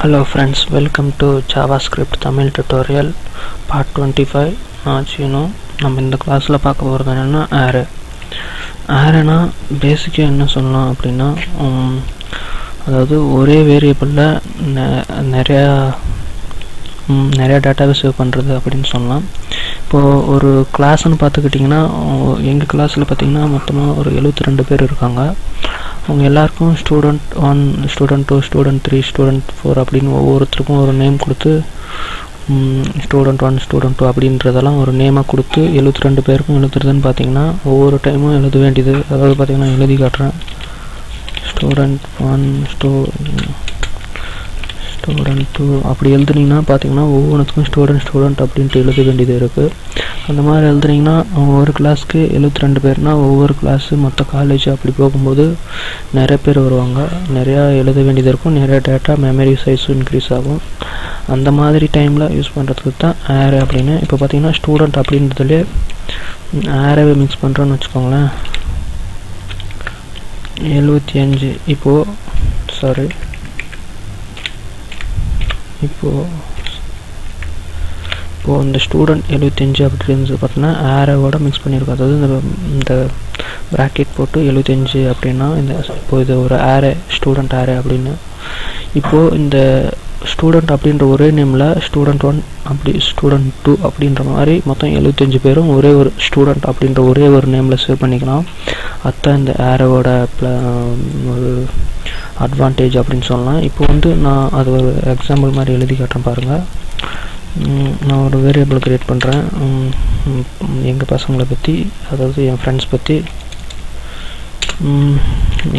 Hello friends, welcome to JavaScript Tamil tutorial part 25. நம்ம இந்த கிளாஸ்ல பார்க்க போறது என்னன்னா arrayனா பேசிக்கா என்ன சொல்லலாம் அப்படினா அதாவது ஒரே வேரியபிள்ல நிறைய டேட்டாவை சேவ் பண்றது அப்படினு சொல்லலாம். இப்போ ஒரு கிளாஸ்னு பார்த்துக்கிட்டீங்கன்னா எங்க கிளாஸ்ல பாத்தீங்கன்னா மொத்தமா ஒரு 72 பேர் இருக்காங்க. அவங்க எல்லாருக்கும் student 1 student 2 student 3 student 4 அப்படினு ஒவ்வொருத்தருக்கும் ஒரு நேம் கொடுத்து student 1 student 2 அப்படின்றதெல்லாம் ஒரு நேமா கொடுத்து 72 பேருக்கும் எழுதுறதுன்னு பாத்தீங்கன்னா ஒவ்வொரு டைமும் எழுத வேண்டியது. அதாவது பாத்தீங்கன்னா எழுதி காட்டுறேன். student 1 student 2 அப்படி எழுதுனீங்கன்னா பாத்தீங்கன்னா ஒவ்வொருத்துக்கும் student அப்படினு எழுத வேண்டியது இருக்கு. அந்த மாதிரி எழுதுனீங்கன்னா ஒரு கிளாஸ்க்கு 72 பேர்னா ஒவ்வொரு கிளாஸ் மொத்த காலேஜ் அப்படி போகும்போது நிறைய பேர் வருவாங்க. நிறைய எழுத வேண்டியது இருக்கும். நிறைய டேட்டா மெமரி சைஸ் இன்க்ரீஸ் ஆகும். அந்த மாதிரி டைம்ல யூஸ் பண்றதுக்கு தான் array அப்படினு. இப்போ பாத்தீங்கன்னா ஸ்டூடண்ட் அப்படின்றதுல array மிக்ஸ் பண்றோம்னு வெச்சுக்கோங்களேன். 75 இப்போ இந்த ஸ்டூடண்ட் 75 அப்படின்றது பார்த்தீங்கன்னா arrayவோட மிக்ஸ் பண்ணியிருக்கோம். அதாவது இந்த bracket போட்டு 75 அப்படின்னா இப்போ இது ஒரு array ஸ்டூடண்ட் array அப்படின்னு. இப்போ இந்த ஸ்டூடண்ட் அப்படின்ற ஒரே நேம்ல ஸ்டூடண்ட் 1 அப்படி ஸ்டூடண்ட் 2 அப்படின்ற மாதிரி மொத்தம் 75 பேரும் ஒரே ஒரு ஸ்டூடண்ட் அப்படின்ற ஒரே ஒரு நேம்ல சேவ் பண்ணிக்கலாம். அதான் இந்த arrayவோட ஒரு அட்வான்டேஜ் அப்படின்னு சொல்லலாம். இப்போ நான் அது ஒரு எக்ஸாம்பிள் மாதிரி எழுதி காட்டுறேன் பாருங்க. நான் ஒரு வேரியபிள் கிரியேட் பண்றேன். எங்க பசங்களை பத்தி, அதாவது என் ஃப்ரெண்ட்ஸ் பத்தி.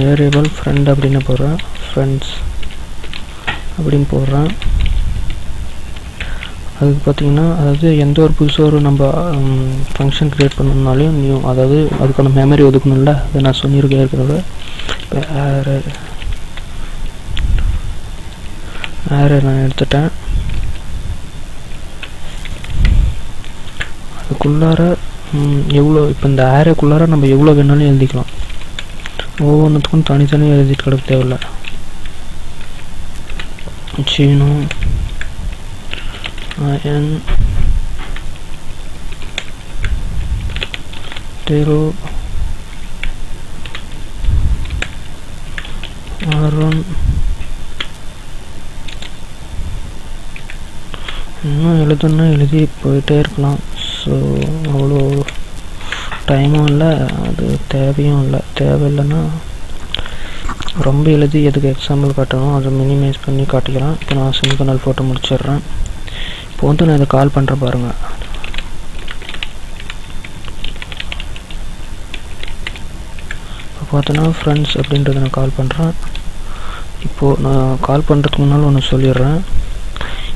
வேரியபிள் ஃப்ரெண்ட் அப்படின்னு போடுறேன். ஃப்ரெண்ட்ஸ் அப்படின்னு போடுறேன். அதுக்கு பார்த்தீங்கன்னா அதாவது எந்த ஒரு புதுசாக ஒரு நம்ம ஃபங்க்ஷன் கிரியேட் பண்ணணும்னாலும் நியூ, அதாவது அதுக்கான மெமரி ஒதுக்கணும்ல, அதை நான் சொல்லியிருக்கேன் இருக்கிறத. இப்போ array நான் எடுத்துட்டேன். அதுக்குள்ளார எவ்வளோ, இப்போ இந்த arrayக்குள்ளார நம்ம எவ்வளோ வேணாலும் எழுதிக்கலாம். ஒவ்வொன்றுத்துக்கும் தனித்தனியாக எழுதிட்டு கிடக்க தேவையில்லை. சீனோ அயன் தெரு அருண் இன்னும் எழுதி போயிட்டே இருக்கலாம். ஸோ அவ்வளோ டைமும் இல்லை, அது தேவையும் இல்லை. தேவையில்லைன்னா ரொம்ப எழுதி எதுக்கு எக்ஸாம்பிள் காட்டணும், அதை மினிமைஸ் பண்ணி காட்டிக்கலாம். இப்போ நான் செமிகோலன் போட்டு முடிச்சிடுறேன். இப்போ நான் இதை கால் பண்ணுறேன் பாருங்க. இப்போ பார்த்தோன்னா ஃப்ரெண்ட்ஸ் அப்படின்றத நான் கால் பண்ணுறேன். இப்போது நான் கால் பண்ணுறதுக்கு முன்னால் ஒன்று சொல்லிடுறேன்.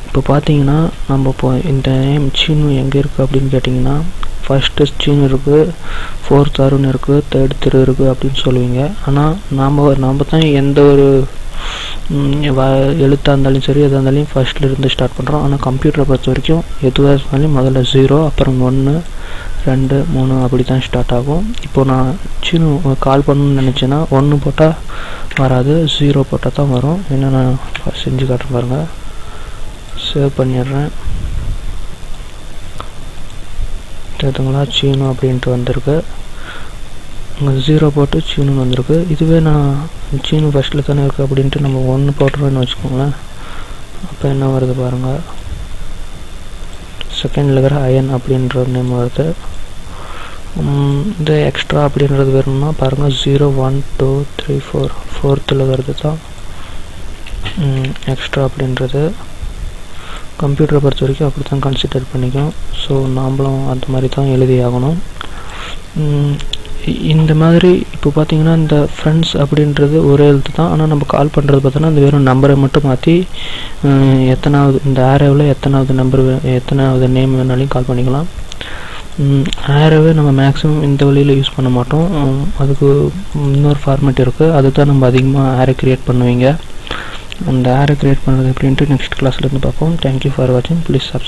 இப்போ பார்த்தீங்கன்னா நம்ம இப்போ இந்த நேம் சீனு எங்கே இருக்குது அப்படின்னு கேட்டிங்கன்னா, ஃபர்ஸ்ட்டு சீனு இருக்குது, 4th அருண் இருக்குது, 3rd திரு இருக்குது அப்படின்னு சொல்லுவீங்க. ஆனால் நாம் தான் எந்த ஒரு எழுத்தாக இருந்தாலும் சரி எதாக இருந்தாலும் ஃபர்ஸ்ட்ல இருந்து ஸ்டார்ட் பண்ணுறோம். ஆனால் கம்ப்யூட்டரை பொறுத்த வரைக்கும் எதுவாக இருந்தாலும் முதல்ல 0, அப்புறம் 1, 2, 3 அப்படி தான் ஸ்டார்ட் ஆகும். இப்போ நான் சீனு கால் பண்ணணும்னு நினச்சேன்னா 1 போட்டால் வராது, 0 போட்டால் தான் வரும். என்ன நான் செஞ்சு காட்டுறேன் பாருங்கள். சேவ் பண்ணிடுறேன். தெரியுதுங்களா, சீனு அப்படின்ட்டு வந்திருக்கு. இங்கே 0 போட்டு சீனுன்னு வந்திருக்கு. இதுவே நான் சீனு ஃபர்ஸ்ட்டில் தானே இருக்குது அப்படின்ட்டு நம்ம 1 போட்டுறோன்னு வச்சுக்கோங்களேன். அப்போ என்ன வருது பாருங்கள். செகண்டில் இருக்கிற அயன் அப்படின்ற ஒரு நேம் வருது. இது எக்ஸ்ட்ரா அப்படின்றது வேணும்னா பாருங்கள், 0 1 2 3 4 4th வருது தான் எக்ஸ்ட்ரா அப்படின்றது. கம்ப்யூட்டரை பொறுத்த வரைக்கும் அப்படி தான் கன்சிடர் பண்ணிக்கும். ஸோ நாம்ளும் அந்த மாதிரி தான் எழுதி ஆகணும். இந்த மாதிரி இப்போ பார்த்தீங்கன்னா இந்த ஃப்ரெண்ட்ஸ் அப்படின்றது ஒரே எழுத்து தான். ஆனால் நம்ம கால் பண்ணுறது பார்த்தோன்னா அந்த வெறும் நம்பரை மட்டும் மாற்றி எத்தனாவது இந்த arrayவில் எத்தனாவது நேம் வேணாலும் கால் பண்ணிக்கலாம். arrayவே நம்ம மேக்ஸிமம் இந்த வழியில் யூஸ் பண்ண மாட்டோம். அதுக்கு இன்னொரு ஃபார்மேட் இருக்குது. அதுதான் நம்ம அதிகமாக array கிரியேட் பண்ணுவீங்க. அந்த array கிரியேட் பண்ணுறது எப்படின்ட்டு நெக்ஸ்ட் கிளாஸ்லேருந்து பார்ப்போம். தேங்க்யூ ஃபார் வாட்சிங். Please subscribe.